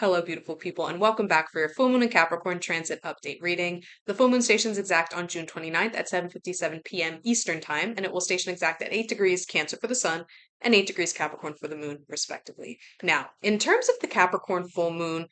Hello, beautiful people, and welcome back for your full moon and Capricorn transit update reading. The full moon stations exact on June 29th at 7:57 p.m. Eastern Time, and it will station exact at 8 degrees Cancer for the sun and 8 degrees Capricorn for the moon, respectively. Now, in terms of the Capricorn full moon,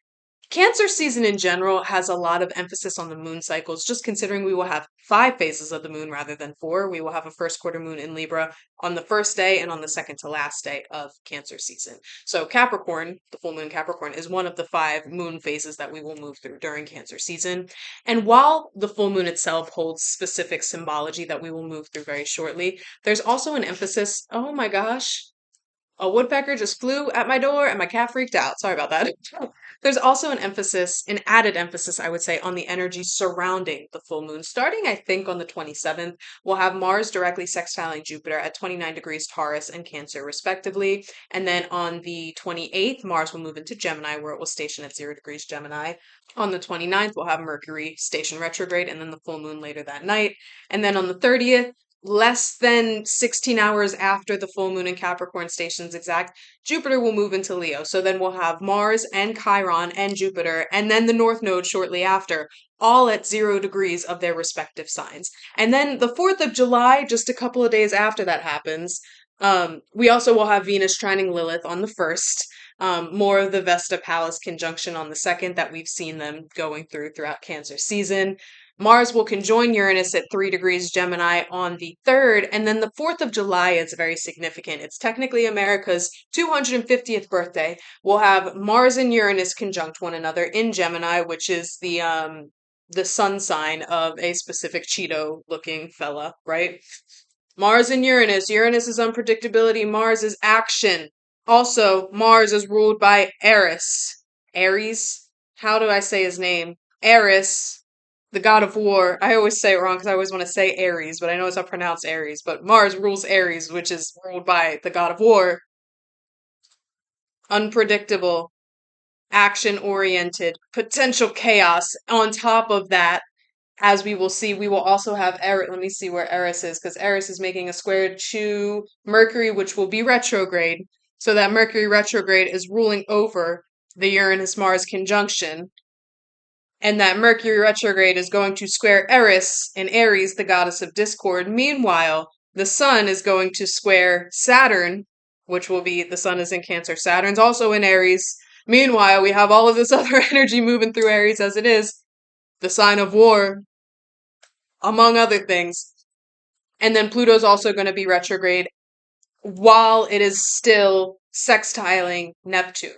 Cancer season in general has a lot of emphasis on the moon cycles, just considering we will have 5 phases of the moon rather than 4. We will have a first quarter moon in Libra on the first day and on the second to last day of Cancer season. So Capricorn, the full moon Capricorn, is one of the 5 moon phases that we will move through during Cancer season. And while the full moon itself holds specific symbology that we will move through very shortly, there's also an emphasis, oh my gosh, a woodpecker just flew at my door and my cat freaked out. Sorry about that. There's also an added emphasis, I would say, on the energy surrounding the full moon. Starting, I think, on the 27th, we'll have Mars directly sextiling Jupiter at 29 degrees Taurus and Cancer, respectively. And then on the 28th, Mars will move into Gemini, where it will station at 0 degrees Gemini. On the 29th, we'll have Mercury station retrograde and then the full moon later that night. And then on the 30th, less than 16 hours after the full moon in Capricorn stations exact, Jupiter will move into Leo. So then we'll have Mars and Chiron and Jupiter, and then the North Node shortly after, all at 0 degrees of their respective signs. And then the 4th of July, just a couple of days after that happens, we also will have Venus trining Lilith on the 1st. More of the Vesta Palace conjunction on the 2nd that we've seen them going throughout Cancer season. Mars will conjoin Uranus at 3 degrees Gemini on the 3rd, and then the 4th of July is very significant. It's technically America's 250th birthday. We'll have Mars and Uranus conjunct one another in Gemini, which is the sun sign of a specific Cheeto-looking fella, right? Mars and Uranus. Uranus is unpredictability. Mars is action. Also, Mars is ruled by Eris. Ares? How do I say his name? Eris, the god of war. I always say it wrong because I always want to say Aries, but I know it's not pronounced Aries. But Mars rules Aries, which is ruled by the god of war. Unpredictable, action oriented, potential chaos. On top of that, as we will see, we will also have Eris. Let me see where Eris is, because Eris is making a square to Mercury, which will be retrograde. So that Mercury retrograde is ruling over the Uranus-Mars conjunction. And that Mercury retrograde is going to square Eris in Aries, the goddess of discord. Meanwhile, the sun is going to square Saturn, which will be, the sun is in Cancer. Saturn's also in Aries. Meanwhile, we have all of this other energy moving through Aries as it is, the sign of war, among other things. And then Pluto's also going to be retrograde while it is still sextiling Neptune,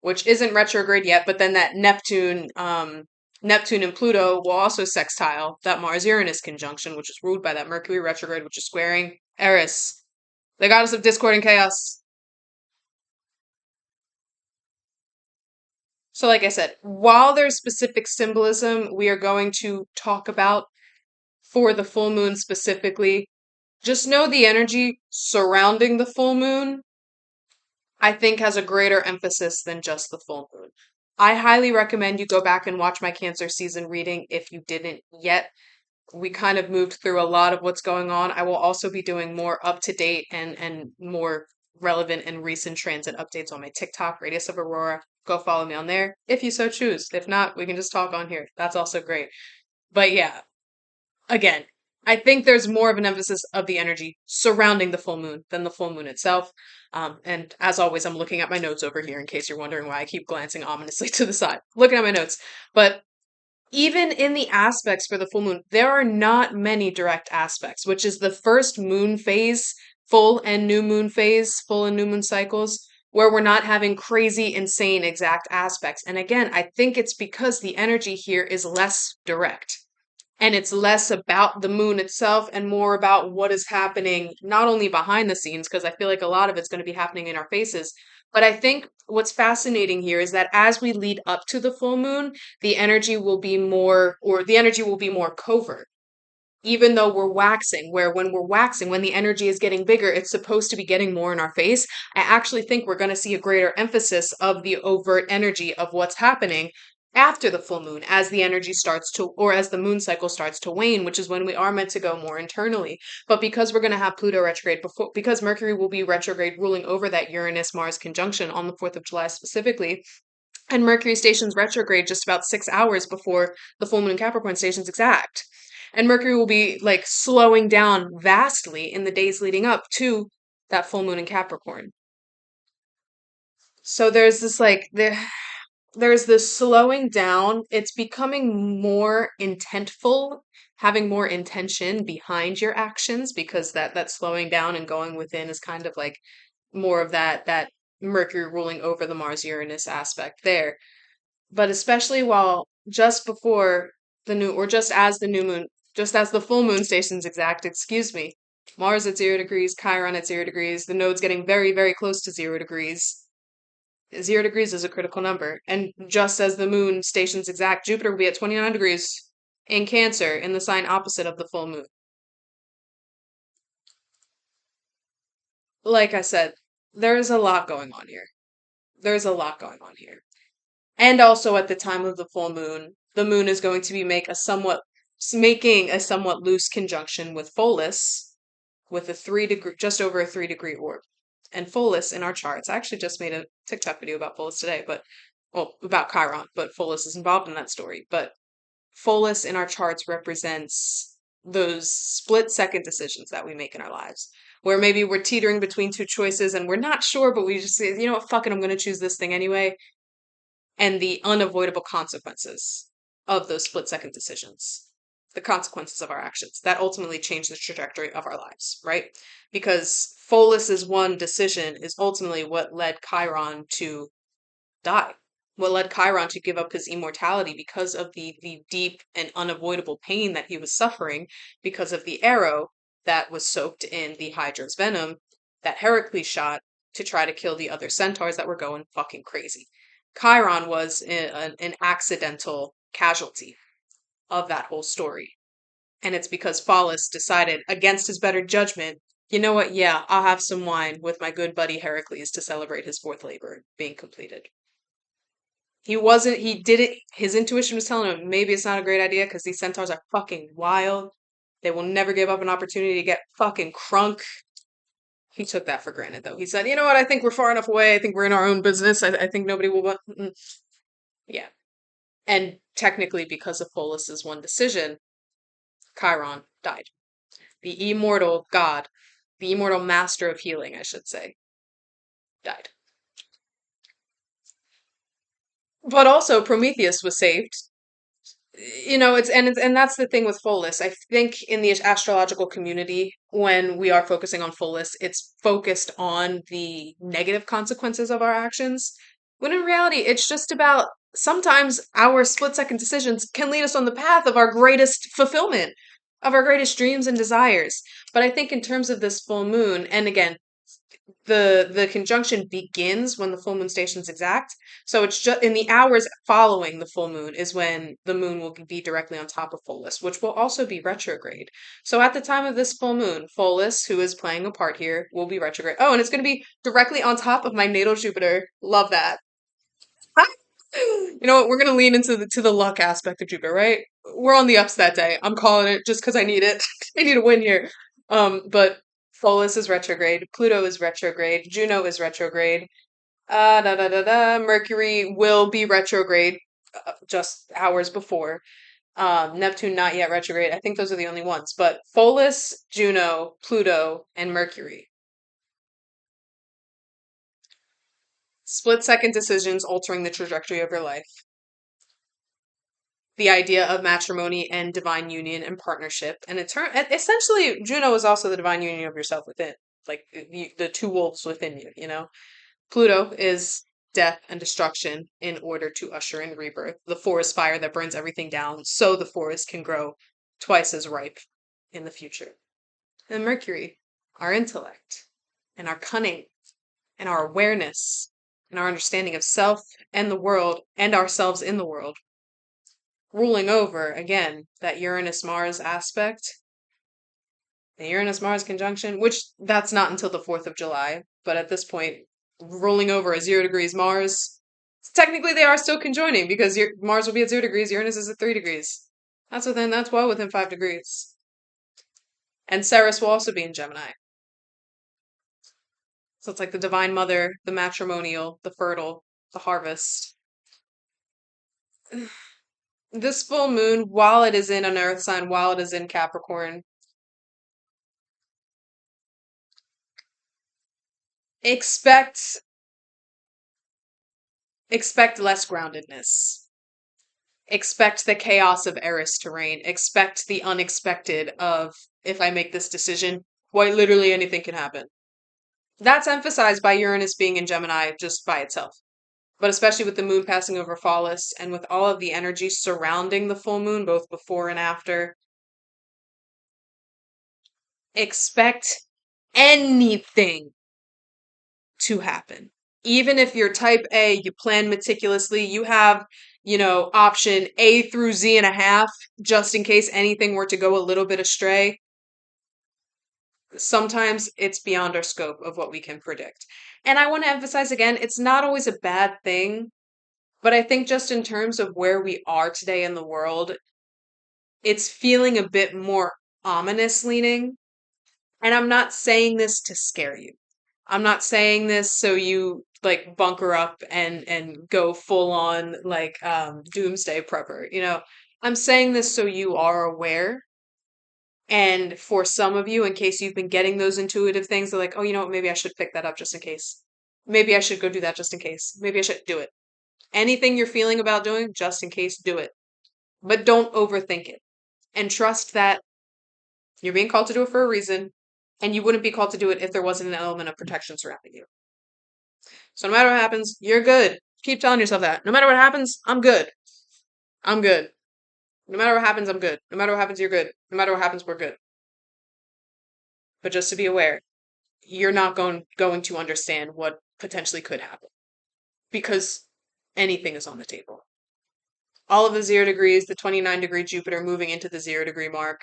which isn't retrograde yet, but then that Neptune and Pluto will also sextile that Mars-Uranus conjunction, which is ruled by that Mercury retrograde, which is squaring Eris, the goddess of discord and chaos. So like I said, while there's specific symbolism we are going to talk about for the full moon specifically, just know the energy surrounding the full moon, I think, has a greater emphasis than just the full moon. I highly recommend you go back and watch my Cancer season reading if you didn't yet. We kind of moved through a lot of what's going on. I will also be doing more up-to-date and more relevant and recent transit updates on my TikTok, Radius of Aurora. Go follow me on there if you so choose. If not, we can just talk on here. That's also great. But yeah, again, I think there's more of an emphasis of the energy surrounding the full moon than the full moon itself. And as always, I'm looking at my notes over here in case you're wondering why I keep glancing ominously to the side. Looking at my notes. But even in the aspects for the full moon, there are not many direct aspects, which is the first moon phase, full and new moon phase, full and new moon cycles, where we're not having crazy, insane exact aspects. And again, I think it's because the energy here is less direct. And it's less about the moon itself and more about what is happening, not only behind the scenes, because I feel like a lot of it's going to be happening in our faces. But I think what's fascinating here is that as we lead up to the full moon, the energy will be more covert. Even though we're waxing, when the energy is getting bigger, it's supposed to be getting more in our face. I actually think we're going to see a greater emphasis of the overt energy of what's happening after the full moon, as the energy starts to, or as the moon cycle starts to wane, which is when we are meant to go more internally. But because we're going to have Pluto retrograde because Mercury will be retrograde ruling over that Uranus-Mars conjunction on the 4th of July specifically, And Mercury stations retrograde just about 6 hours before the full moon in Capricorn stations exact. And Mercury will be like slowing down vastly in the days leading up to that full moon in Capricorn. So there's this like there's this slowing down. It's becoming more intentful, having more intention behind your actions because that slowing down and going within is kind of like more of that Mercury ruling over the Mars Uranus aspect there. But especially while just before the new, or just as the new moon, just as the full moon stations exact, excuse me, Mars at 0 degrees, Chiron at 0 degrees, the node's getting very, very close to 0 degrees. 0 degrees is a critical number. And just as the moon stations exact, Jupiter will be at 29 degrees in Cancer in the sign opposite of the full moon. Like I said, there's a lot going on here. There's a lot going on here. And also at the time of the moon is going to be making a somewhat loose conjunction with Pholus with a 3 degree, just over a 3 degree orb. And Pholus in our charts, I actually just made a TikTok video about Pholus today, but well, about Chiron, but Pholus is involved in that story. But Pholus in our charts represents those split second decisions that we make in our lives, where maybe we're teetering between two choices and we're not sure, but we just say, you know what, fuck it, I'm going to choose this thing anyway. And the unavoidable consequences of those split second decisions, the consequences of our actions that ultimately change the trajectory of our lives, right? Because Pholus's one decision is ultimately what led Chiron to die, what led Chiron to give up his immortality because of the deep and unavoidable pain that he was suffering because of the arrow that was soaked in the Hydra's venom that Heracles shot to try to kill the other centaurs that were going fucking crazy. Chiron was an accidental casualty of that whole story. And it's because Pholus decided, against his better judgment, you know what? Yeah, I'll have some wine with my good buddy Heracles to celebrate his fourth labor being completed. He did it, his intuition was telling him maybe it's not a great idea because these centaurs are fucking wild. They will never give up an opportunity to get fucking crunk. He took that for granted, though. He said, you know what? I think we're far enough away. I think we're in our own business. I think nobody will want. Yeah. And technically, because of Pholus's one decision, Chiron died. The immortal god, the immortal master of healing, I should say, died. But also, Prometheus was saved. You know, and that's the thing with Pholus. I think in the astrological community, when we are focusing on Pholus, it's focused on the negative consequences of our actions. When in reality, it's just about sometimes our split second decisions can lead us on the path of our greatest fulfillment, of our greatest dreams and desires. But I think in terms of this full moon, and again, the conjunction begins when the full moon station's exact. So it's just in the hours following the full moon is when the moon will be directly on top of Pholus, which will also be retrograde. So at the time of this full moon, Pholus, who is playing a part here, will be retrograde. Oh, and it's going to be directly on top of my natal Jupiter. Love that. You know what? We're gonna lean into the luck aspect of Jupiter, right? We're on the ups that day. I'm calling it just because I need it. I need a win here. But Pholus is retrograde. Pluto is retrograde. Juno is retrograde. Da da da da. Mercury will be retrograde just hours before. Neptune not yet retrograde. I think those are the only ones. But Pholus, Juno, Pluto, and Mercury. Split second decisions altering the trajectory of your life. The idea of matrimony and divine union and partnership. And essentially, Juno is also the divine union of yourself within, like the two wolves within you, you know? Pluto is death and destruction in order to usher in rebirth, the forest fire that burns everything down so the forest can grow twice as ripe in the future. And Mercury, our intellect and our cunning and our awareness and our understanding of self and the world and ourselves in the world, ruling over again that Uranus Mars aspect, the Uranus Mars conjunction, which that's not until the 4th of July, but at this point, ruling over a 0 degrees Mars, technically they are still conjoining because Mars will be at 0 degrees, Uranus is at 3 degrees. That's well within 5 degrees. And Ceres will also be in Gemini. So it's like the divine mother, the matrimonial, the fertile, the harvest. This full moon, while it is in an earth sign, while it is in Capricorn, expect expect less groundedness. Expect the chaos of Eris terrain. Expect the unexpected of if I make this decision, quite literally anything can happen. That's emphasized by Uranus being in Gemini just by itself. But especially with the moon passing over Phallus and with all of the energy surrounding the full moon, both before and after, expect anything to happen. Even if you're type A, you plan meticulously, you have, option A through Z and a half, just in case anything were to go a little bit astray. Sometimes it's beyond our scope of what we can predict. And I want to emphasize again, it's not always a bad thing, but I think just in terms of where we are today in the world, it's feeling a bit more ominous leaning. And I'm not saying this to scare you. I'm not saying this so you like bunker up and go full on like doomsday prepper, I'm saying this so you are aware. And for some of you, in case you've been getting those intuitive things, they're like, oh, you know what, maybe I should pick that up just in case. Maybe I should go do that just in case. Maybe I should do it. Anything you're feeling about doing, just in case, do it. But don't overthink it. And trust that you're being called to do it for a reason, and you wouldn't be called to do it if there wasn't an element of protection surrounding you. So no matter what happens, you're good. Keep telling yourself that. No matter what happens, I'm good. I'm good. No matter what happens, I'm good. No matter what happens, you're good. No matter what happens, we're good. But just to be aware, you're not going to understand what potentially could happen because anything is on the table. All of the 0 degrees, the 29-degree Jupiter moving into the 0 degree mark.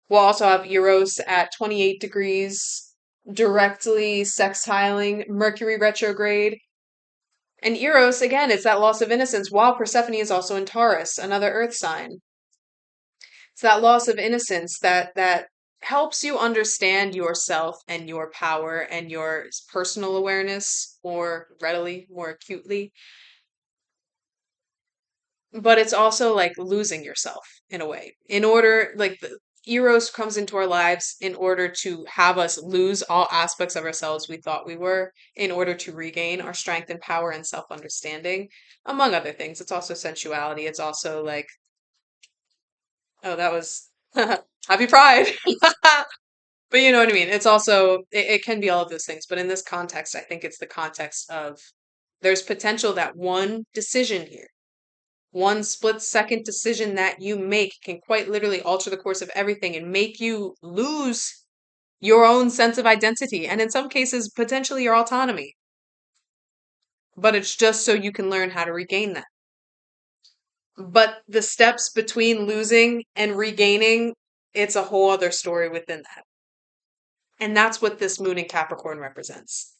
We'll also have Eros at 28 degrees, directly sextiling Mercury retrograde. And Eros, again, it's that loss of innocence, while Persephone is also in Taurus, another earth sign. It's that loss of innocence that helps you understand yourself and your power and your personal awareness more readily, more acutely. But it's also like losing yourself in a way. In order, like the Eros comes into our lives in order to have us lose all aspects of ourselves we thought we were, in order to regain our strength and power and self understanding, among other things. It's also sensuality. It's also like, oh, that was happy pride. But you know what I mean? It's also, it can be all of those things. But in this context, I think it's the context of there's potential that one decision here, one split-second decision that you make can quite literally alter the course of everything and make you lose your own sense of identity. And in some cases, potentially your autonomy. But it's just so you can learn how to regain that. But the steps between losing and regaining, it's a whole other story within that. And that's what this moon in Capricorn represents.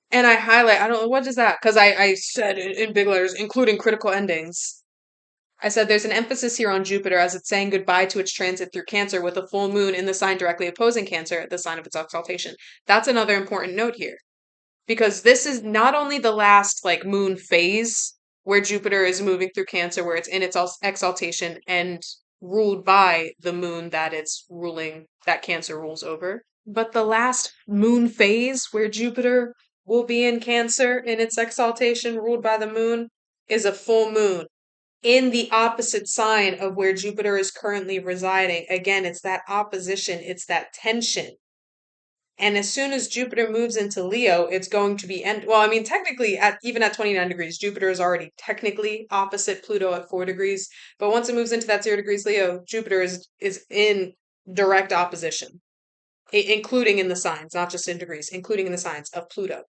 And I highlight, I don't know, what is that? Because I said in big letters, including critical endings. I said there's an emphasis here on Jupiter as it's saying goodbye to its transit through Cancer with a full moon in the sign directly opposing Cancer, the sign of its exaltation. That's another important note here. Because this is not only the last like moon phase where Jupiter is moving through Cancer, where it's in its exaltation and ruled by the moon that it's ruling, that Cancer rules over. But the last moon phase where Jupiter will be in Cancer in its exaltation ruled by the moon is a full moon in the opposite sign of where Jupiter is currently residing. Again, it's that opposition, it's that tension. And as soon as Jupiter moves into Leo, it's going to be well, I mean, technically even at 29 degrees, Jupiter is already technically opposite Pluto at 4 degrees, but once it moves into that 0 degrees Leo, Jupiter is in direct opposition, including in the signs, not just in degrees, including in the signs of Pluto,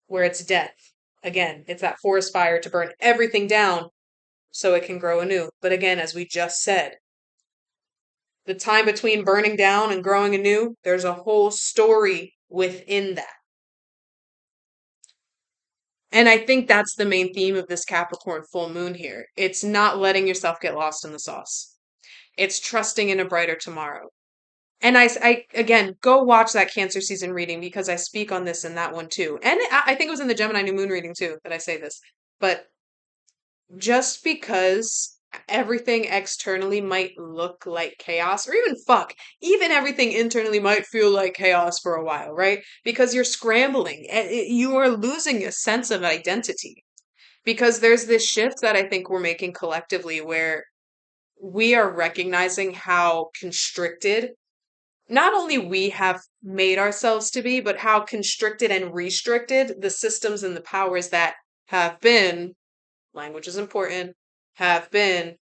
where it's death. Again, it's that forest fire to burn everything down so it can grow anew. But again, as we just said, the time between burning down and growing anew, there's a whole story within that. And I think that's the main theme of this Capricorn full moon here. It's not letting yourself get lost in the sauce. It's trusting in a brighter tomorrow. And I again, go watch that Cancer season reading because I speak on this in that one too. And I think it was in the Gemini new moon reading too that I say this. But just because everything externally might look like chaos, or even fuck, even everything internally might feel like chaos for a while, right? Because you're scrambling, you are losing a sense of identity. Because there's this shift that I think we're making collectively where we are recognizing how constricted not only we have made ourselves to be, but how constricted and restricted the systems and the powers that have been, language is important, have been,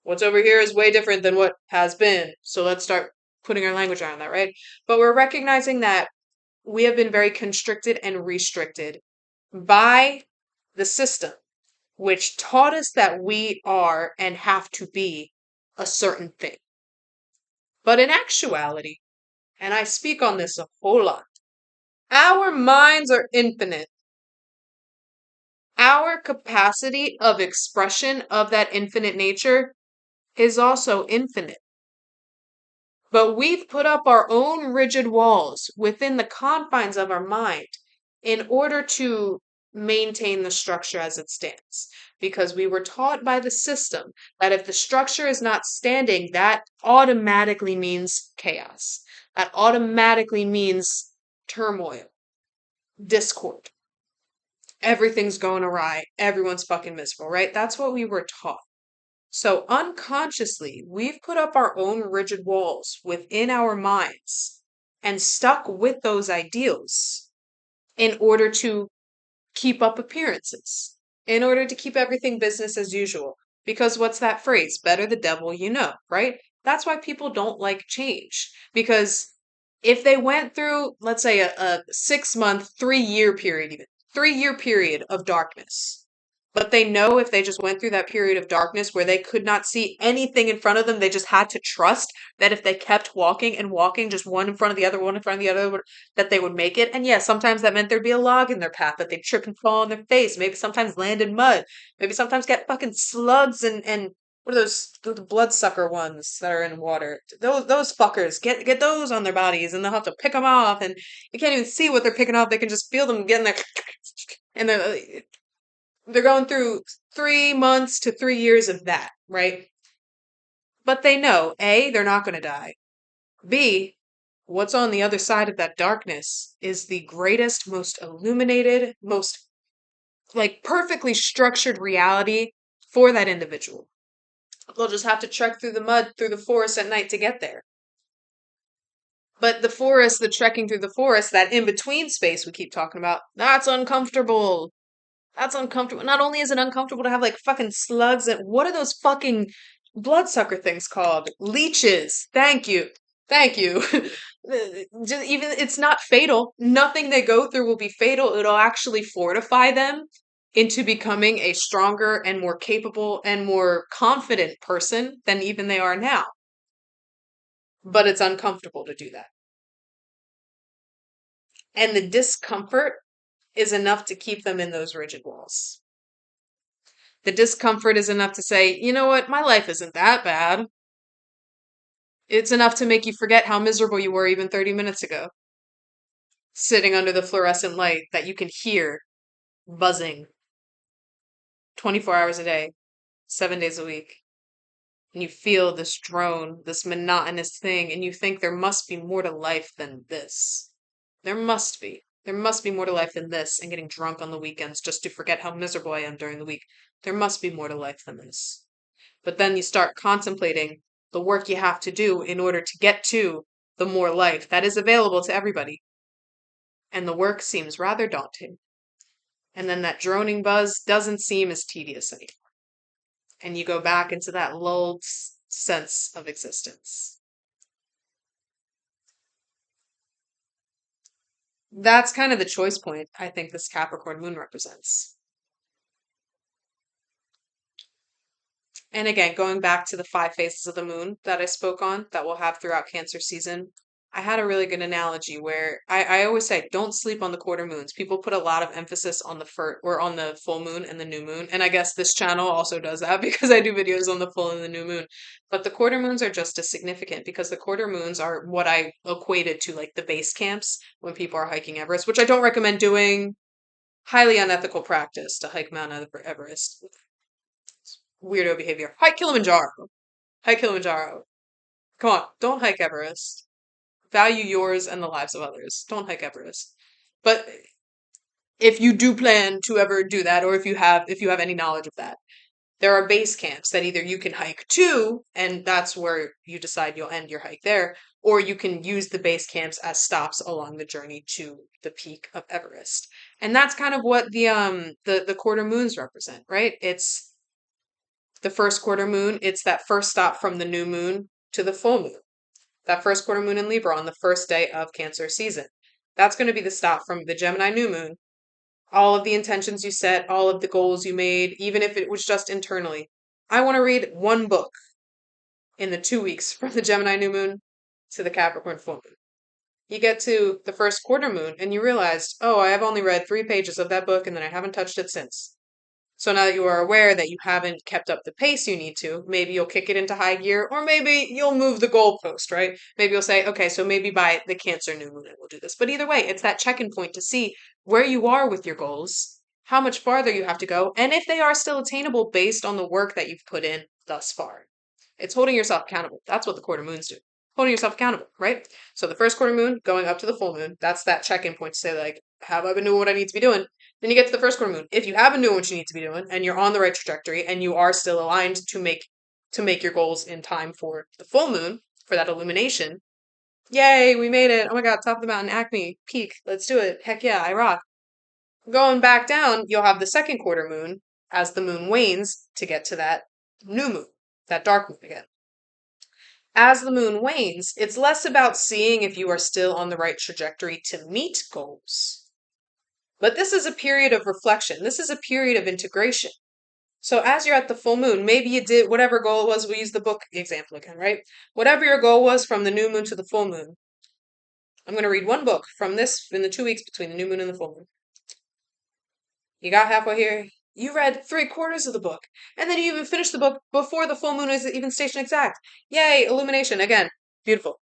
what's over here is way different than what has been. So let's start putting our language around that, right? But we're recognizing that we have been very constricted and restricted by the system, which taught us that we are and have to be a certain thing. But in actuality, and I speak on this a whole lot, our minds are infinite. Our capacity of expression of that infinite nature is also infinite. But we've put up our own rigid walls within the confines of our mind in order to maintain the structure as it stands. Because we were taught by the system that if the structure is not standing, that automatically means chaos. That automatically means turmoil, discord. Everything's going awry. Everyone's fucking miserable, right? That's what we were taught. So unconsciously, we've put up our own rigid walls within our minds and stuck with those ideals in order to keep up appearances, in order to keep everything business as usual. Because what's that phrase? Better the devil you know, right? That's why people don't like change. Because if they went through, let's say, a 6 month, 3 year period, even 3 year period of darkness, but they know if they just went through that period of darkness where they could not see anything in front of them, they just had to trust that if they kept walking and walking, just one in front of the other, one in front of the other, that they would make it. And yeah, sometimes that meant there'd be a log in their path that they'd trip and fall on their face. Maybe sometimes land in mud. Maybe sometimes get fucking slugs and what are those the bloodsucker ones that are in water? Those fuckers get those on their bodies, and they'll have to pick them off, and you can't even see what they're picking off. They can just feel them getting there, and they're going through 3 months to 3 years of that, right? But they know A, they're not going to die. B, what's on the other side of that darkness is the greatest, most illuminated, most like perfectly structured reality for that individual. They'll just have to trek through the mud, through the forest at night to get there. But the forest, the trekking through the forest, that in between space we keep talking about, that's uncomfortable. That's uncomfortable. Not only is it uncomfortable to have like fucking slugs and what are those fucking bloodsucker things called? Leeches. Thank you. Thank you. Even it's not fatal. Nothing they go through will be fatal. It'll actually fortify them into becoming a stronger and more capable and more confident person than even they are now. But it's uncomfortable to do that. And the discomfort is enough to keep them in those rigid walls. The discomfort is enough to say, you know what, my life isn't that bad. It's enough to make you forget how miserable you were even 30 minutes ago, sitting under the fluorescent light that you can hear buzzing 24 hours a day, 7 days a week. And you feel this drone, this monotonous thing, and you think there must be more to life than this. There must be. There must be more to life than this and getting drunk on the weekends just to forget how miserable I am during the week. There must be more to life than this. But then you start contemplating the work you have to do in order to get to the more life that is available to everybody. And the work seems rather daunting. And then that droning buzz doesn't seem as tedious anymore. And you go back into that lulled sense of existence. That's kind of the choice point I think this Capricorn moon represents. And again, going back to the 5 phases of the moon that I spoke on that we'll have throughout Cancer season, I had a really good analogy where I always say don't sleep on the quarter moons. People put a lot of emphasis on on the full moon and the new moon. And I guess this channel also does that because I do videos on the full and the new moon. But the quarter moons are just as significant because the quarter moons are what I equated to like the base camps when people are hiking Everest, which I don't recommend doing. Highly unethical practice to hike Mount Everest. Weirdo behavior. Hike Kilimanjaro. Hike Kilimanjaro. Come on, don't hike Everest. Value yours and the lives of others. Don't hike Everest. But if you do plan to ever do that, or if you have any knowledge of that, there are base camps that either you can hike to, and that's where you decide you'll end your hike there, or you can use the base camps as stops along the journey to the peak of Everest. And that's kind of what the quarter moons represent, right? It's the first quarter moon, it's that first stop from the new moon to the full moon. That first quarter moon in Libra on the first day of Cancer season. That's going to be the stop from the Gemini new moon. All of the intentions you set, all of the goals you made, even if it was just internally. I want to read one book in the 2 weeks from the Gemini new moon to the Capricorn full moon. You get to the first quarter moon and you realize, oh, I have only read 3 pages of that book and then I haven't touched it since. So now that you are aware that you haven't kept up the pace you need to, maybe you'll kick it into high gear, or maybe you'll move the goalpost, right? Maybe you'll say, okay, so maybe by the Cancer new moon we'll do this. But either way, it's that check-in point to see where you are with your goals, how much farther you have to go, and if they are still attainable based on the work that you've put in thus far. It's holding yourself accountable. That's what the quarter moons do. Holding yourself accountable, right? So the first quarter moon going up to the full moon, that's that check-in point to say, like, have I been doing what I need to be doing? Then you get to the first quarter moon. If you have been doing what you need to be doing and you're on the right trajectory and you are still aligned to make your goals in time for the full moon, for that illumination, yay, we made it. Oh my god, top of the mountain, Acme, peak. Let's do it. Heck yeah, I rock. Going back down, you'll have the second quarter moon as the moon wanes to get to that new moon, that dark moon again. As the moon wanes, it's less about seeing if you are still on the right trajectory to meet goals. But this is a period of reflection. This is a period of integration. So as you're at the full moon, maybe you did whatever goal it was. We use the book example again, right? Whatever your goal was from the new moon to the full moon. I'm going to read one book from this in the 2 weeks between the new moon and the full moon. You got halfway here. You read 3/4 of the book. And then you even finished the book before the full moon is even station exact. Yay, illumination again. Beautiful.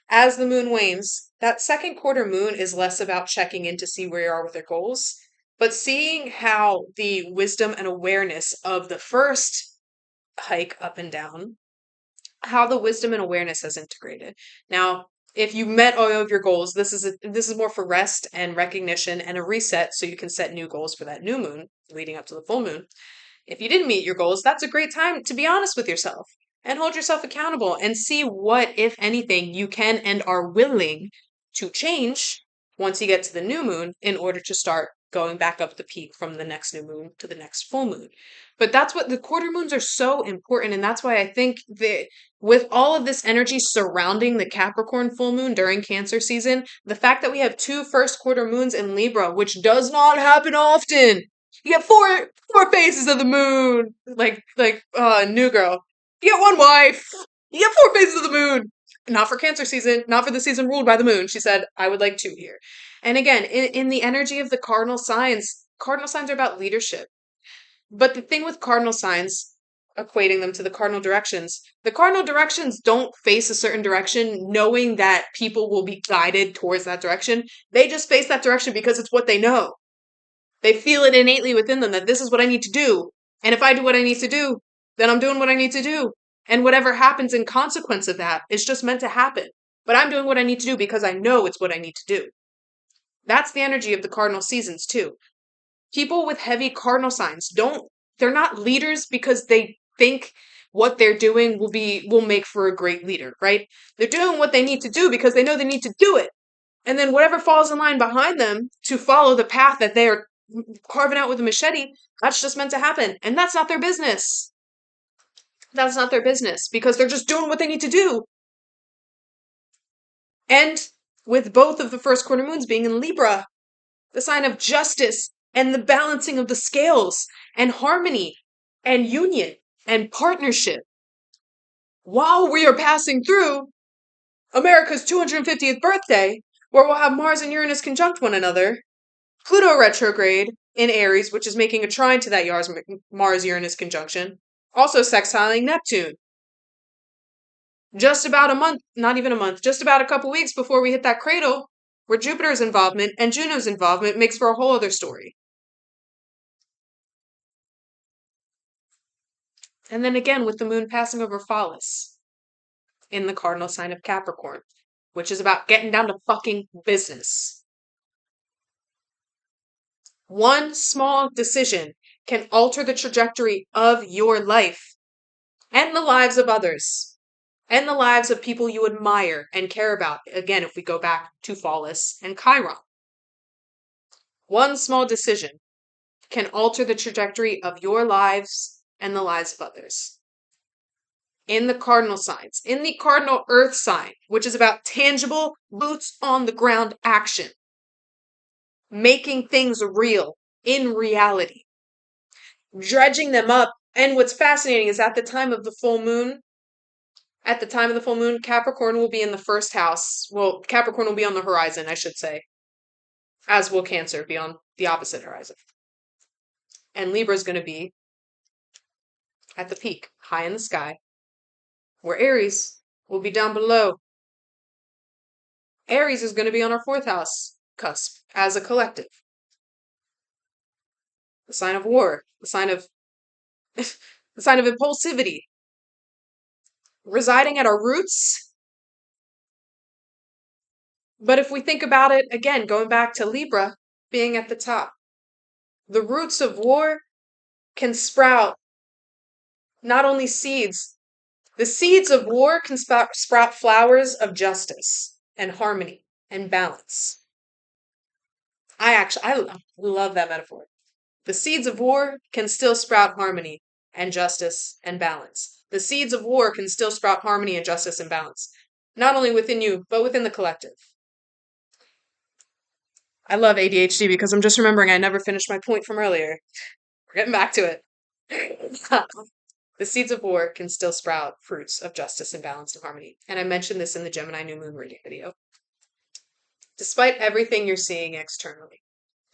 As the moon wanes, that second quarter moon is less about checking in to see where you are with your goals, but seeing how the wisdom and awareness of the first hike up and down, how the wisdom and awareness has integrated. Now, if you met all of your goals, this is more for rest and recognition and a reset so you can set new goals for that new moon leading up to the full moon. If you didn't meet your goals, that's a great time to be honest with yourself and hold yourself accountable and see what, if anything, you can and are willing to change once you get to the new moon in order to start going back up the peak from the next new moon to the next full moon. But that's what the quarter moons are so important. And that's why I think that with all of this energy surrounding the Capricorn full moon during Cancer season, the fact that we have 2 first quarter moons in Libra, which does not happen often. You get four phases of the moon, like New Girl. You get one wife. You get 4 phases of the moon. Not for Cancer season, not for the season ruled by the moon. She said, I would like 2 here. And again, in the energy of the cardinal signs are about leadership. But the thing with cardinal signs, equating them to the cardinal directions don't face a certain direction knowing that people will be guided towards that direction. They just face that direction because it's what they know. They feel it innately within them that this is what I need to do. And if I do what I need to do, then I'm doing what I need to do. And whatever happens in consequence of that is just meant to happen. But I'm doing what I need to do because I know it's what I need to do. That's the energy of the cardinal seasons too. People with heavy cardinal signs they're not leaders because they think what they're doing will make for a great leader, right? They're doing what they need to do because they know they need to do it. And then whatever falls in line behind them to follow the path that they're carving out with a machete, that's just meant to happen. And that's not their business. That's not their business because they're just doing what they need to do. And with both of the first quarter moons being in Libra, the sign of justice and the balancing of the scales and harmony and union and partnership. While we are passing through America's 250th birthday, where we'll have Mars and Uranus conjunct one another, Pluto retrograde in Aries, which is making a trine to that Mars-Uranus conjunction, also sextiling Neptune. Just about a month, not even a month, just about a couple weeks before we hit that cradle, where Jupiter's involvement and Juno's involvement makes for a whole other story. And then again with the moon passing over Phallus in the cardinal sign of Capricorn, which is about getting down to fucking business. One small decision can alter the trajectory of your life and the lives of others and the lives of people you admire and care about. Again, if we go back to Phallus and Chiron, one small decision can alter the trajectory of your lives and the lives of others. In the cardinal signs, in the cardinal earth sign, which is about tangible, boots on the ground action, making things real in reality, dredging them up. And what's fascinating is at the time of the full moon, Capricorn will be in the first house. Well, Capricorn will be on the horizon, I should say, as will Cancer be on the opposite horizon. And Libra is going to be at the peak, high in the sky, where Aries will be down below. Aries is going to be on our fourth house cusp as a collective. The sign of war, the sign of the sign of impulsivity, residing at our roots. But if we think about it again, going back to Libra being at the top, the roots of war can sprout not only seeds, the seeds of war can sprout flowers of justice and harmony and balance. I love that metaphor. The seeds of war can still sprout harmony and justice and balance. The seeds of war can still sprout harmony and justice and balance, not only within you, but within the collective. I love ADHD because I'm just remembering I never finished my point from earlier. We're getting back to it. The seeds of war can still sprout fruits of justice and balance and harmony. And I mentioned this in the Gemini New Moon reading video. Despite everything you're seeing externally,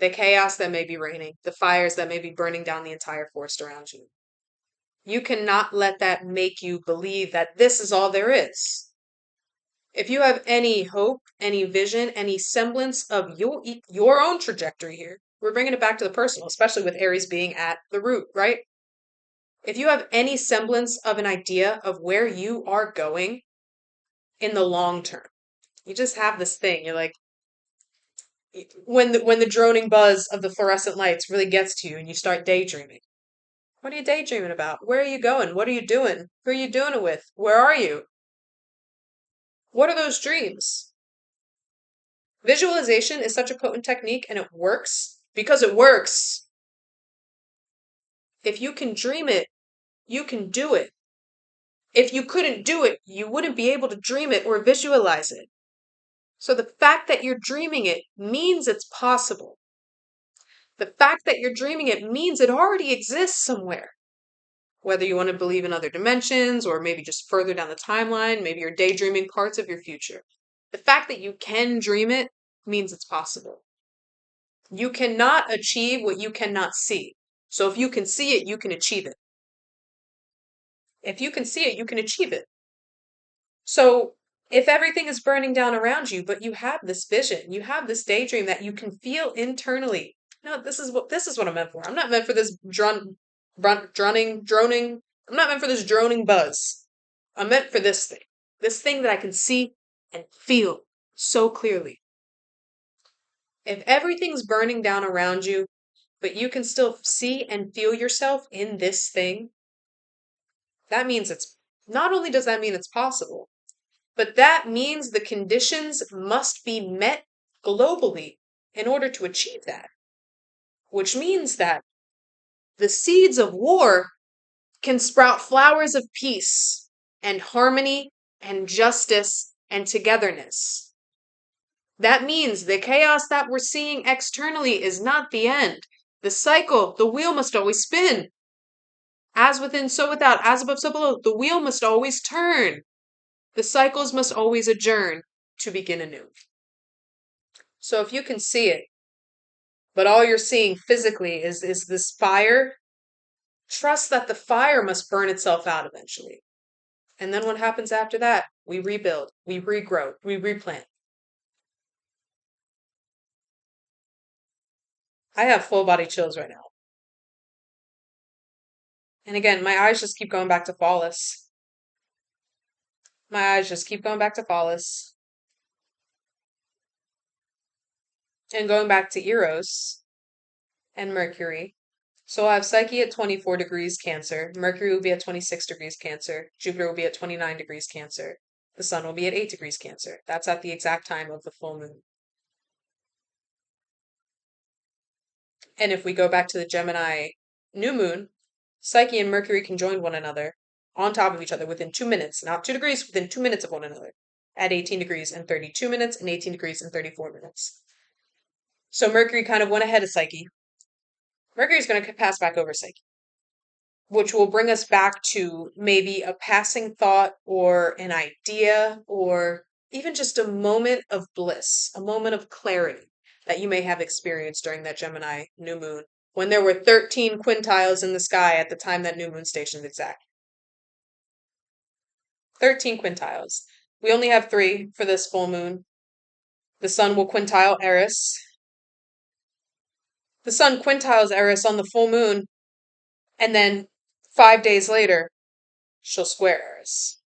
the chaos that may be reigning, the fires that may be burning down the entire forest around you, you cannot let that make you believe that this is all there is. If you have any hope, any vision, any semblance of your own trajectory here, we're bringing it back to the personal, especially with Aries being at the root, right? If you have any semblance of an idea of where you are going in the long term, you just have this thing. You're like, when the droning buzz of the fluorescent lights really gets to you and you start daydreaming. What are you daydreaming about? Where are you going? What are you doing? Who are you doing it with? Where are you? What are those dreams? Visualization is such a potent technique and it works because it works. If you can dream it, you can do it. If you couldn't do it, you wouldn't be able to dream it or visualize it. So the fact that you're dreaming it means it's possible. The fact that you're dreaming it means it already exists somewhere. Whether you want to believe in other dimensions or maybe just further down the timeline, maybe you're daydreaming parts of your future. The fact that you can dream it means it's possible. You cannot achieve what you cannot see. So if you can see it, you can achieve it. If you can see it, you can achieve it. So if everything is burning down around you, but you have this vision, you have this daydream that you can feel internally. No, this is what I'm meant for. I'm not meant for this droning. I'm not meant for this droning buzz. I'm meant for this thing that I can see and feel so clearly. If everything's burning down around you, but you can still see and feel yourself in this thing, that means not only does that mean it's possible, but that means the conditions must be met globally in order to achieve that. Which means that the seeds of war can sprout flowers of peace and harmony and justice and togetherness. That means the chaos that we're seeing externally is not the end. The cycle, the wheel must always spin. As within, so without, as above, so below, the wheel must always turn. The cycles must always adjourn to begin anew. So if you can see it, but all you're seeing physically is this fire, trust that the fire must burn itself out eventually. And then what happens after that? We rebuild, we regrow, we replant. I have full body chills right now. And again, my eyes just keep going back to Phallus. My eyes just keep going back to Phallus. And going back to Eros and Mercury. So I'll have Psyche at 24 degrees Cancer. Mercury will be at 26 degrees Cancer. Jupiter will be at 29 degrees Cancer. The Sun will be at 8 degrees Cancer. That's at the exact time of the full moon. And if we go back to the Gemini new moon, Psyche and Mercury conjoin one another on top of each other within 2 minutes, not 2 degrees, within 2 minutes of one another at 18 degrees and 32 minutes and 18 degrees and 34 minutes. So Mercury kind of went ahead of Psyche. Mercury's going to pass back over Psyche, which will bring us back to maybe a passing thought or an idea or even just a moment of bliss, a moment of clarity that you may have experienced during that Gemini new moon when there were 13 quintiles in the sky at the time that new moon stationed exact. 13 quintiles. We only have 3 for this full moon. The Sun will quintile Eris. The Sun quintiles Eris on the full moon, and then 5 days later, she'll square Eris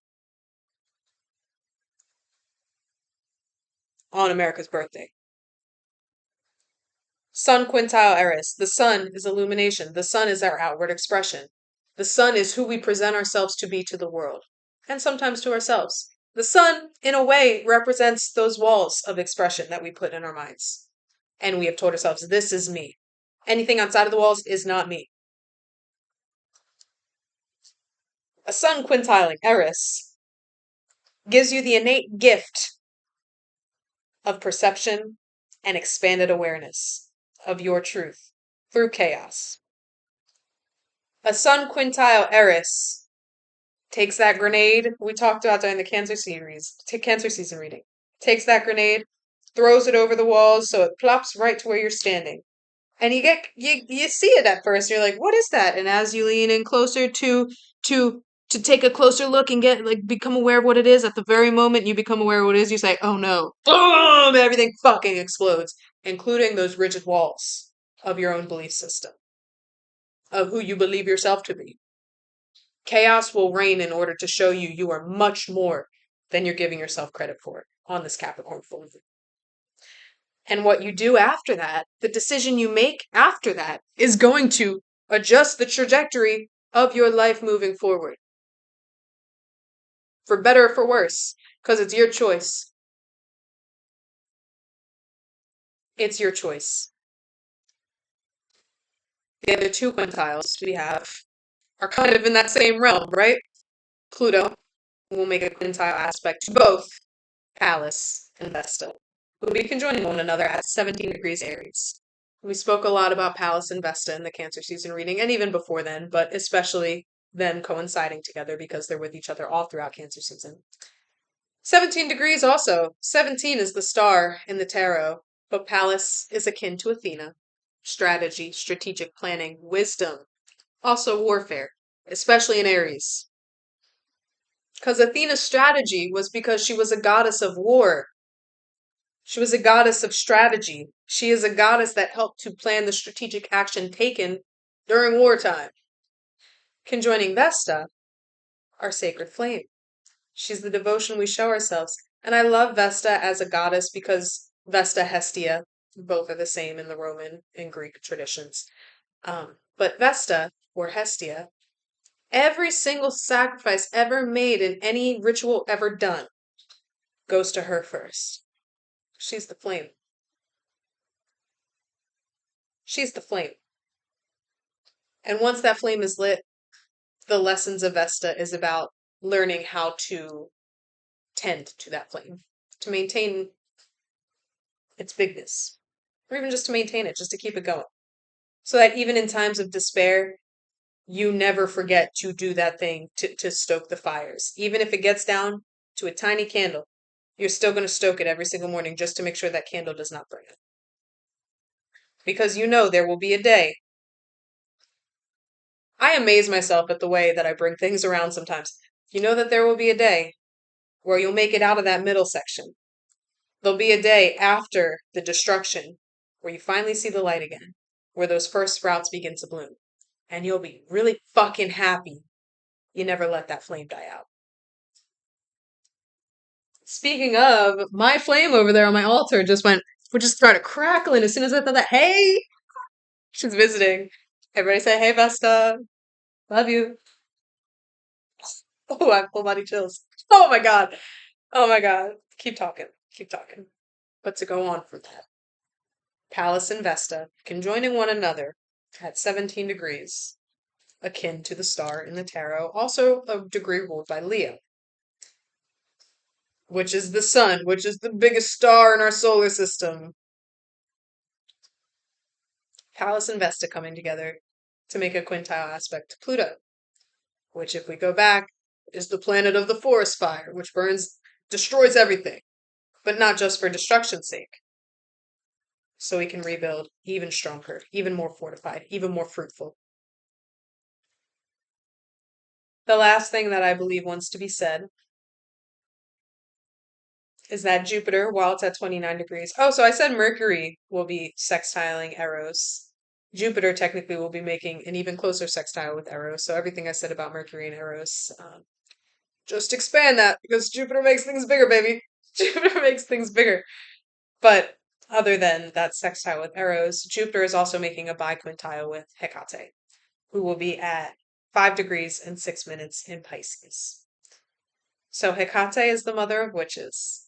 on America's birthday. Sun quintile Eris. The sun is illumination. The sun is our outward expression. The sun is who we present ourselves to be to the world, and sometimes to ourselves. The sun, in a way, represents those walls of expression that we put in our minds. And we have told ourselves, this is me. Anything outside of the walls is not me. A sun quintiling Eris gives you the innate gift of perception and expanded awareness of your truth through chaos. A sun quintile Eris takes that grenade we talked about during the Cancer season reading. Takes that grenade, throws it over the walls so it plops right to where you're standing. And you see it at first, you're like, what is that? And as you lean in closer to take a closer look and become aware of what it is, at the very moment you become aware of what it is, you say, oh no. Boom! Everything fucking explodes, including those rigid walls of your own belief system, of who you believe yourself to be. Chaos will reign in order to show you you are much more than you're giving yourself credit for on this Capricorn full moon. And what you do after that, the decision you make after that, is going to adjust the trajectory of your life moving forward. For better or for worse, because it's your choice. It's your choice. The other 2 quintiles we have are kind of in that same realm, right? Pluto will make a quintile aspect to both Pallas and Vesta, who will be conjoining one another at 17 degrees Aries. We spoke a lot about Pallas and Vesta in the Cancer season reading, and even before then, but especially them coinciding together because they're with each other all throughout Cancer season. 17 degrees also. 17 is the star in the tarot, but Pallas is akin to Athena. Strategy, strategic planning, wisdom, also warfare, especially in Aries. Because Athena's strategy was because she was a goddess of war. She was a goddess of strategy. She is a goddess that helped to plan the strategic action taken during wartime. Conjoining Vesta, our sacred flame. She's the devotion we show ourselves. And I love Vesta as a goddess because Vesta, Hestia, both are the same in the Roman and Greek traditions. But Vesta, or Hestia, every single sacrifice ever made in any ritual ever done goes to her first. She's the flame. She's the flame. And once that flame is lit, the lessons of Vesta is about learning how to tend to that flame, to maintain its bigness, or even just to maintain it, just to keep it going. So that even in times of despair, you never forget to do that thing to stoke the fires. Even if it gets down to a tiny candle, you're still going to stoke it every single morning just to make sure that candle does not burn out. Because you know there will be a day. I amaze myself at the way that I bring things around sometimes. You know that there will be a day where you'll make it out of that middle section. There'll be a day after the destruction where you finally see the light again, where those first sprouts begin to bloom. and you'll be really fucking happy you never let that flame die out. Speaking of, my flame over there on my altar just started crackling as soon as I thought that. Hey, she's visiting. Everybody say, hey, Vesta. Love you. Oh, I have full body chills. Oh my God. Oh my God. Keep talking. Keep talking. But to go on from that, Pallas and Vesta conjoining one another at 17 degrees, akin to the star in the tarot, also a degree ruled by Leo, which is the sun, which is the biggest star in our solar system. Pallas and Vesta coming together to make a quintile aspect to Pluto, which, if we go back, is the planet of the forest fire, which destroys everything, but not just for destruction's sake. So we can rebuild even stronger, even more fortified, even more fruitful. The last thing that I believe wants to be said is that Jupiter, while it's at 29 degrees. Oh, so I said Mercury will be sextiling Eros. Jupiter technically will be making an even closer sextile with Eros. So everything I said about Mercury and Eros, just expand that because Jupiter makes things bigger, baby. Jupiter makes things bigger. But other than that sextile with Eros, Jupiter is also making a biquintile with Hecate, who will be at 5 degrees and 6 minutes in Pisces. So Hecate is the mother of witches.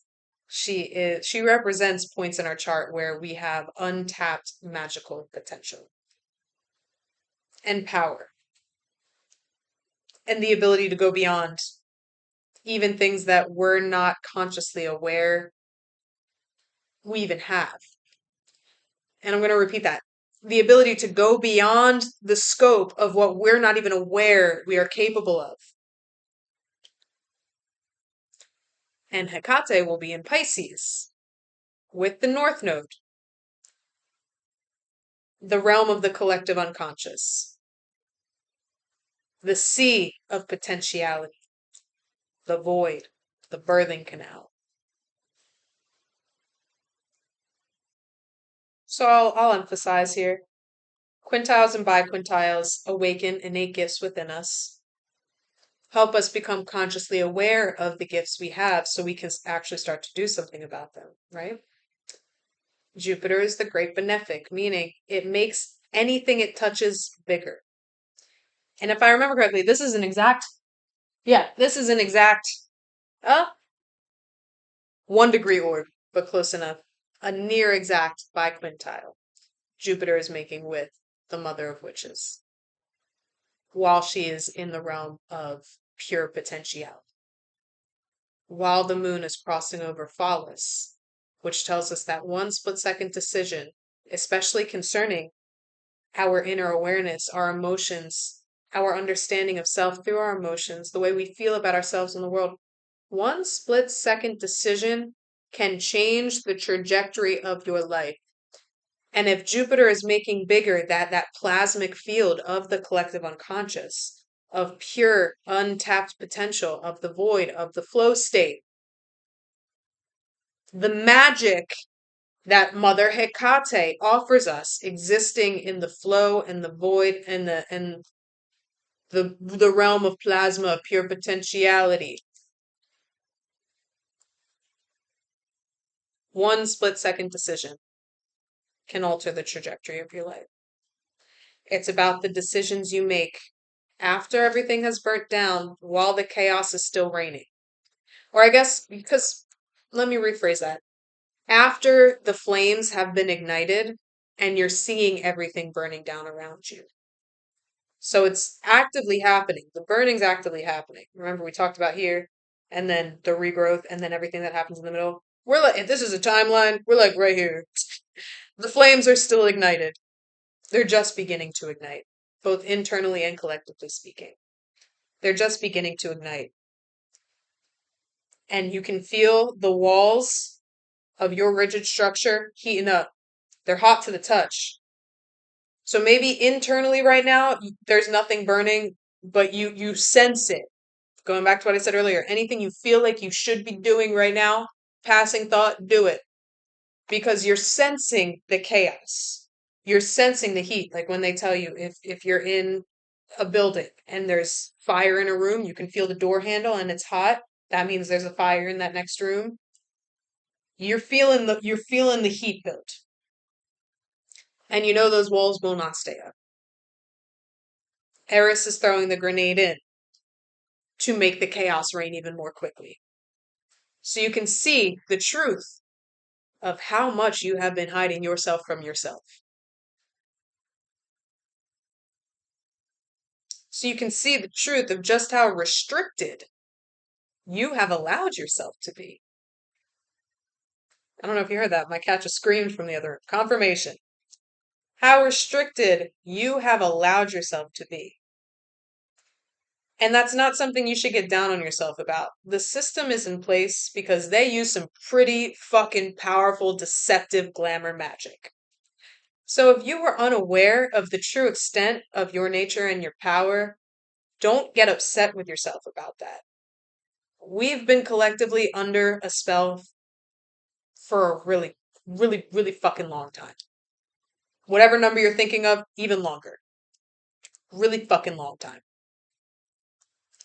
She represents points in our chart where we have untapped magical potential and power and the ability to go beyond even things that we're not consciously aware we even have. And I'm going to repeat that. The ability to go beyond the scope of what we're not even aware we are capable of. And Hecate will be in Pisces with the North Node, the realm of the collective unconscious, the sea of potentiality, the void, the birthing canal. So I'll emphasize here. Quintiles and biquintiles awaken innate gifts within us, help us become consciously aware of the gifts we have so we can actually start to do something about them, right? Jupiter is the great benefic, meaning it makes anything it touches bigger. And if I remember correctly, this is an exact 1 degree orb, but close enough. A near exact biquintile Jupiter is making with the mother of witches, while she is in the realm of pure potentiality. While the moon is crossing over Phallus, which tells us that 1 split-second decision, especially concerning our inner awareness, our emotions, our understanding of self through our emotions, the way we feel about ourselves in the world, 1 split-second decision can change the trajectory of your life. And if Jupiter is making bigger that plasmic field of the collective unconscious, of pure, untapped potential, of the void, of the flow state, the magic that Mother Hecate offers us, existing in the flow and the void and the realm of plasma of pure potentiality. 1 split-second decision can alter the trajectory of your life. It's about the decisions you make after everything has burnt down while the chaos is still reigning. Or I guess, because, let me rephrase that. After the flames have been ignited and you're seeing everything burning down around you. So it's actively happening. The burning's actively happening. Remember, we talked about here, and then the regrowth, and then everything that happens in the middle. We're like, if this is a timeline, we're like right here. The flames are still ignited. They're just beginning to ignite, both internally and collectively speaking. They're just beginning to ignite. And you can feel the walls of your rigid structure heating up. They're hot to the touch. So maybe internally right now, there's nothing burning, but you sense it. Going back to what I said earlier, anything you feel like you should be doing right now, passing thought, do it. Because you're sensing the chaos. You're sensing the heat. Like when they tell you if you're in a building and there's fire in a room, you can feel the door handle and it's hot. That means there's a fire in that next room. You're feeling the heat build. And you know those walls will not stay up. Eris is throwing the grenade in to make the chaos reign even more quickly. So you can see the truth of how much you have been hiding yourself from yourself. So you can see the truth of just how restricted you have allowed yourself to be. I don't know if you heard that. My cat just screamed from the other room. Confirmation. How restricted you have allowed yourself to be. And that's not something you should get down on yourself about. The system is in place because they use some pretty fucking powerful, deceptive glamour magic. So if you were unaware of the true extent of your nature and your power, don't get upset with yourself about that. We've been collectively under a spell for a really, really, really fucking long time. Whatever number you're thinking of, even longer. Really fucking long time.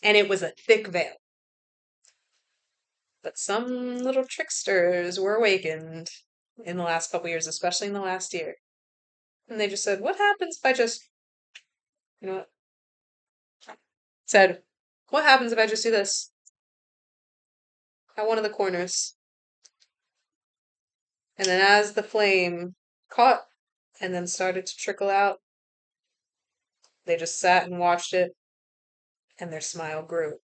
And it was a thick veil. But some little tricksters were awakened in the last couple years, especially in the last year. And they just said, what happens if I just, you know what? Said, what happens if I just do this? At one of the corners. And then as the flame caught and then started to trickle out, they just sat and watched it, and their smile grew.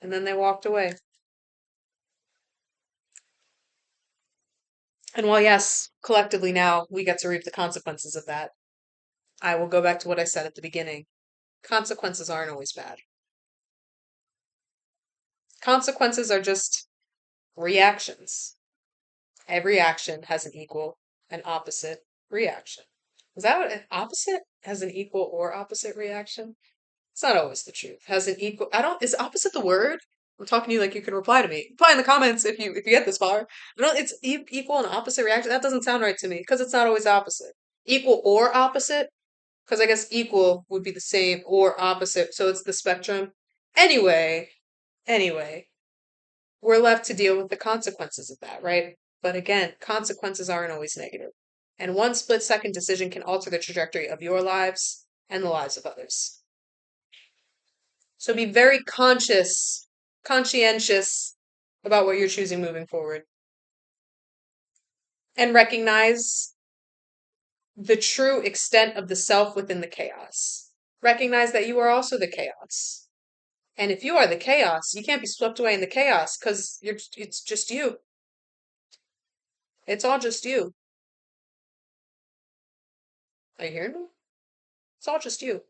And then they walked away. And while, yes, collectively now we get to reap the consequences of that, I will go back to what I said at the beginning. Consequences aren't always bad. Consequences are just reactions. Every action has an equal and opposite reaction. Is that what an opposite has an equal or opposite reaction? It's not always the truth. Has an equal. I don't. Is opposite the word? I'm talking to you like you can reply to me. Reply in the comments if you get this far. I don't. It's equal and opposite reaction. That doesn't sound right to me because it's not always opposite. Equal or opposite? Because I guess equal would be the same or opposite. So it's the spectrum. Anyway, anyway, we're left to deal with the consequences of that, right? But again, consequences aren't always negative. And one split second decision can alter the trajectory of your lives and the lives of others. So be very conscientious about what you're choosing moving forward. And recognize the true extent of the self within the chaos. Recognize that you are also the chaos. And if you are the chaos, you can't be swept away in the chaos because it's just you. It's all just you. Are you hearing me? It's all just you.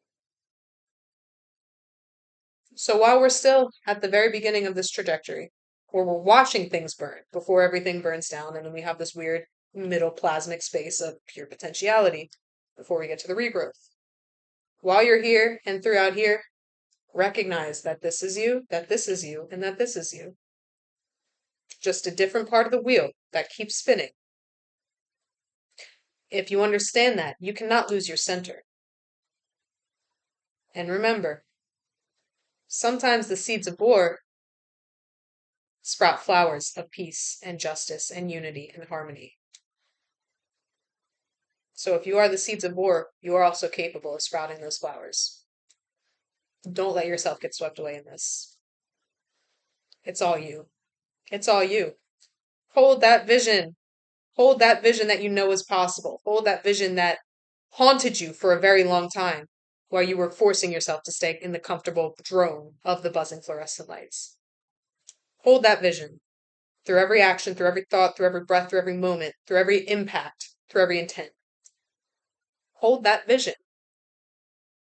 So while we're still at the very beginning of this trajectory, where we're watching things burn before everything burns down, and then we have this weird middle plasmic space of pure potentiality before we get to the regrowth. While you're here and throughout here, recognize that this is you, that this is you, and that this is you. Just a different part of the wheel that keeps spinning. If you understand that, you cannot lose your center. And remember, sometimes the seeds of war sprout flowers of peace and justice and unity and harmony. So if you are the seeds of war, you are also capable of sprouting those flowers. Don't let yourself get swept away in this. It's all you. It's all you. Hold that vision. Hold that vision that you know is possible. Hold that vision that haunted you for a very long time while you were forcing yourself to stay in the comfortable drone of the buzzing fluorescent lights. Hold that vision through every action, through every thought, through every breath, through every moment, through every impact, through every intent. Hold that vision.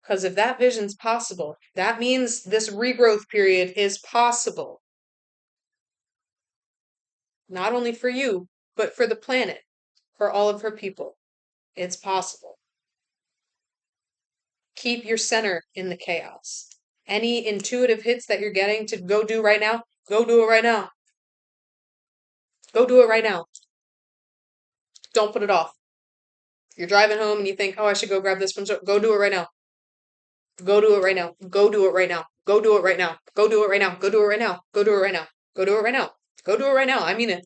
Because if that vision's possible, that means this regrowth period is possible. Not only for you, but for the planet, for all of her people. It's possible. Keep your center in the chaos. Any intuitive hits that you're getting to go do right now, go do it right now. Go do it right now. Don't put it off. If you're driving home and you think, oh, I should go grab this from, go do it right now. Go do it right now. Go do it right now. Go do it right now. Go do it right now. Go do it right now. Go do it right now. Go do it right now. Go do it right now. I mean it.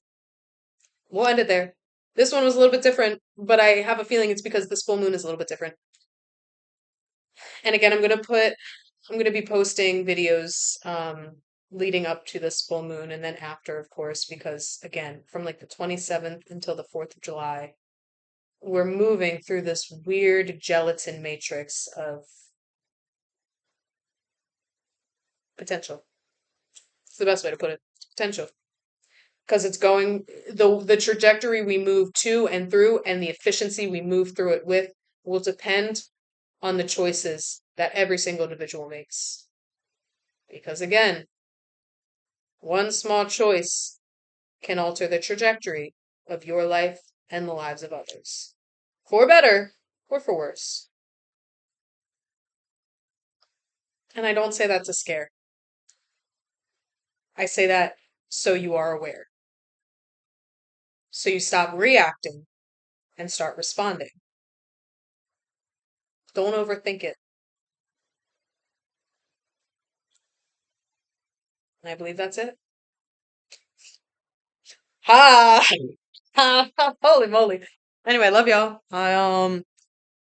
We'll end it there. This one was a little bit different, but I have a feeling it's because this full moon is a little bit different. And again, I'm gonna be posting videos leading up to this full moon and then after, of course, because again, from like the 27th until the 4th of July, we're moving through this weird gelatin matrix of potential. It's the best way to put it. Potential. Because it's going the trajectory we move to and through and the efficiency we move through it with will depend on the choices that every single individual makes. Because again, one small choice can alter the trajectory of your life and the lives of others. For better or for worse. And I don't say that to scare. I say that so you are aware. So you stop reacting and start responding. Don't overthink it. And I believe that's it. Ha! Ha! Holy moly. Anyway, I love y'all. I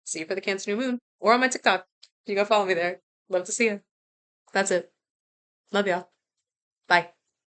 see you for the Cancer New Moon or on my TikTok. You go follow me there. Love to see you. That's it. Love y'all. Bye.